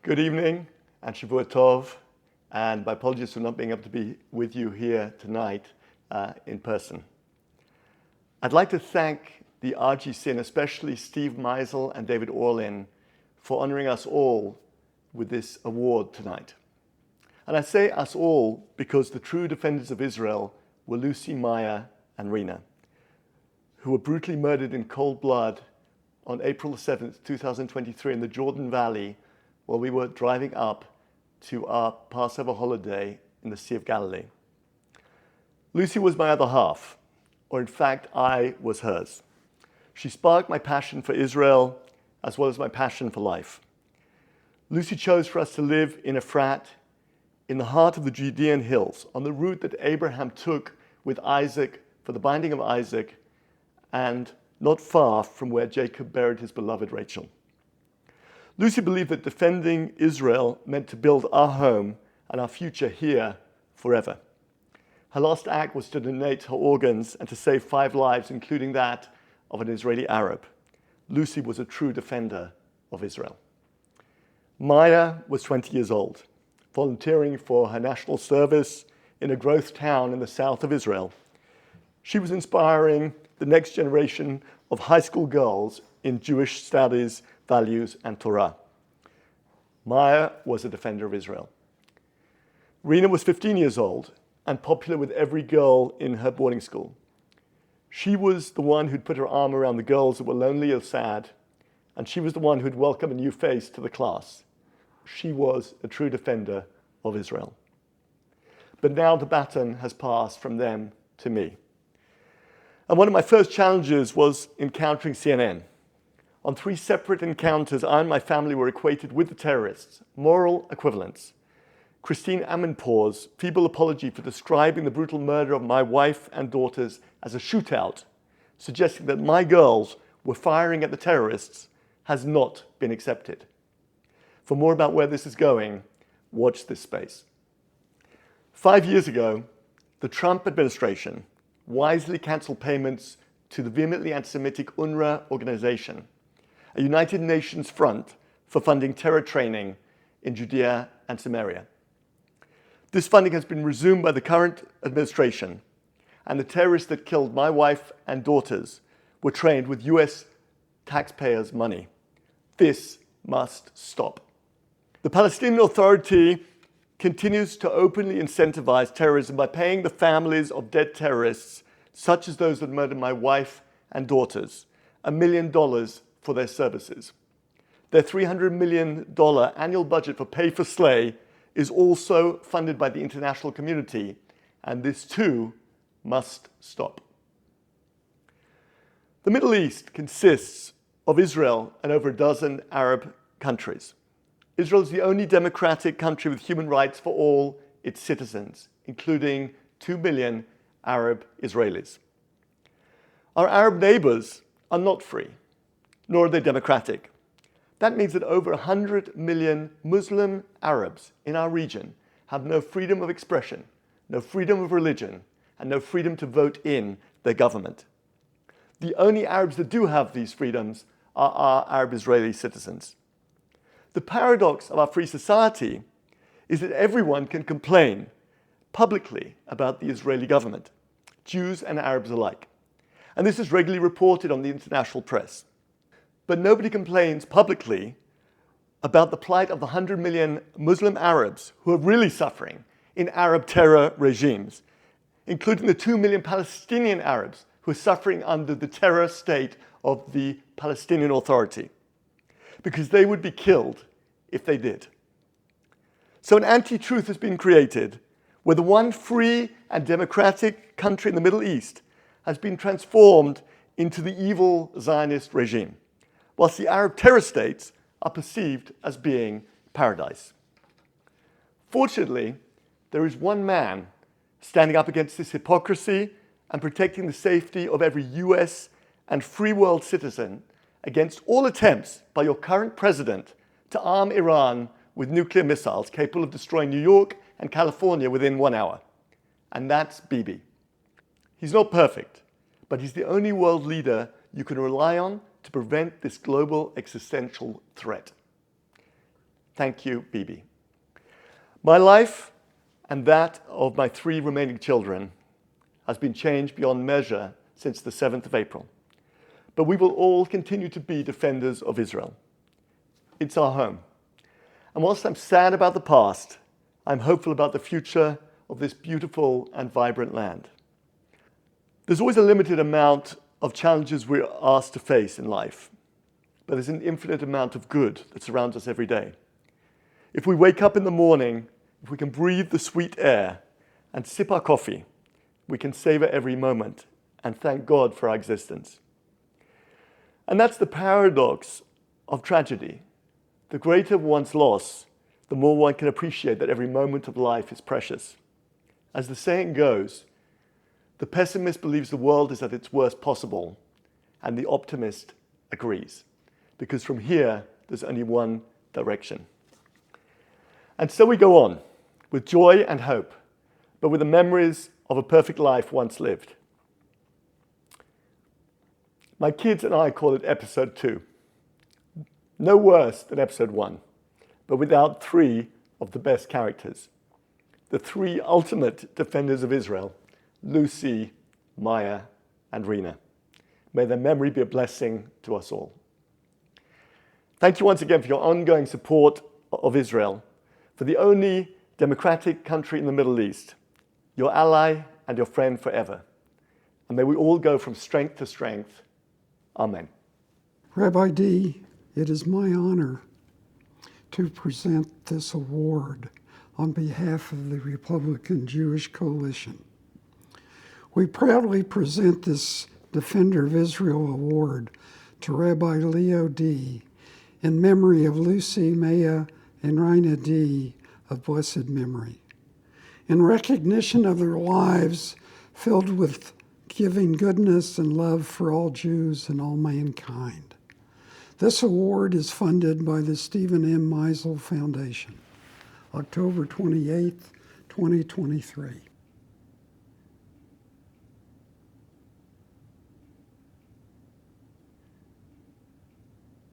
Good evening, and Shavua Tov, and my apologies for not being able to be with you here tonight in person. I'd like to thank the RGC and especially Steve Meisel and David Orlin for honoring us all with this award tonight. And I say us all because the true defenders of Israel were Lucy, Maya, and Rena, who were brutally murdered in cold blood on April 7th, 2023 in the Jordan Valley while we were driving up to our Passover holiday in the Sea of Galilee. Lucy was my other half, or in fact, I was hers. She sparked my passion for Israel as well as my passion for life. Lucy chose for us to live in Efrat, in the heart of the Judean hills, on the route that Abraham took with Isaac for the binding of Isaac, and not far from where Jacob buried his beloved Rachel. Lucy believed that defending Israel meant to build our home and our future here forever. Her last act was to donate her organs and to save 5 lives, including that of an Israeli Arab. Lucy was a true defender of Israel. Maya was 20 years old, volunteering for her national service in a growth town in the south of Israel. She was inspiring the next generation of high school girls in Jewish studies, values, and Torah. Maya was a defender of Israel. Rena was 15 years old and popular with every girl in her boarding school. She was the one who'd put her arm around the girls that were lonely or sad, and she was the one who'd welcome a new face to the class. She was a true defender of Israel. But now the baton has passed from them to me. And one of my first challenges was encountering CNN. On 3 separate encounters, I and my family were equated with the terrorists, moral equivalents. Christine Amanpour's feeble apology for describing the brutal murder of my wife and daughters as a shootout, suggesting that my girls were firing at the terrorists, has not been accepted. For more about where this is going, watch this space. 5 years ago, the Trump administration wisely canceled payments to the vehemently anti-Semitic UNRWA organization, a United Nations front for funding terror training in Judea and Samaria. This funding has been resumed by the current administration, and the terrorists that killed my wife and daughters were trained with US taxpayers' money. This must stop. The Palestinian Authority continues to openly incentivize terrorism by paying the families of dead terrorists, such as those that murdered my wife and daughters, $1 million for their services. Their $300 million annual budget for pay for slay is also funded by the international community, and this too must stop. The Middle East consists of Israel and over a dozen Arab countries. Israel is the only democratic country with human rights for all its citizens, including 2 million Arab Israelis. Our Arab neighbors are not free, nor are they democratic. That means that over 100 million Muslim Arabs in our region have no freedom of expression, no freedom of religion, and no freedom to vote in their government. The only Arabs that do have these freedoms are our Arab Israeli citizens. The paradox of our free society is that everyone can complain publicly about the Israeli government, Jews and Arabs alike. And this is regularly reported on the international press. But nobody complains publicly about the plight of the 100 million Muslim Arabs who are really suffering in Arab terror regimes, including the 2 million Palestinian Arabs who are suffering under the terror state of the Palestinian Authority, because they would be killed if they did. So an anti-truth has been created where the one free and democratic country in the Middle East has been transformed into the evil Zionist regime, whilst the Arab terror states are perceived as being paradise. Fortunately, there is one man standing up against this hypocrisy and protecting the safety of every US and free world citizen against all attempts by your current president to arm Iran with nuclear missiles capable of destroying New York and California within 1 hour. And that's Bibi. He's not perfect, but he's the only world leader you can rely on to prevent this global existential threat. Thank you, Bibi. My life and that of my 3 remaining children has been changed beyond measure since the 7th of April. But we will all continue to be defenders of Israel. It's our home. And whilst I'm sad about the past, I'm hopeful about the future of this beautiful and vibrant land. There's always a limited amount of challenges we're asked to face in life, but there's an infinite amount of good that surrounds us every day. If we wake up in the morning, if we can breathe the sweet air and sip our coffee, we can savor every moment and thank God for our existence. And that's the paradox of tragedy. The greater one's loss, the more one can appreciate that every moment of life is precious. As the saying goes, the pessimist believes the world is at its worst possible, and the optimist agrees, because from here, there's only one direction. And so we go on, with joy and hope, but with the memories of a perfect life once lived. My kids and I call it episode 2. No worse than episode 1, but without 3 of the best characters. The 3 ultimate defenders of Israel, Lucy, Maya, and Rena. May their memory be a blessing to us all. Thank you once again for your ongoing support of Israel, for the only democratic country in the Middle East, your ally and your friend forever. And may we all go from strength to strength. Amen. Rabbi D, it is my honor to present this award on behalf of the Republican Jewish Coalition. We proudly present this Defender of Israel Award to Rabbi Leo D in memory of Lucy, Maya, and Rina D of blessed memory. In recognition of their lives filled with giving goodness and love for all Jews and all mankind. This award is funded by the Stephen M. Meisel Foundation, October 28, 2023.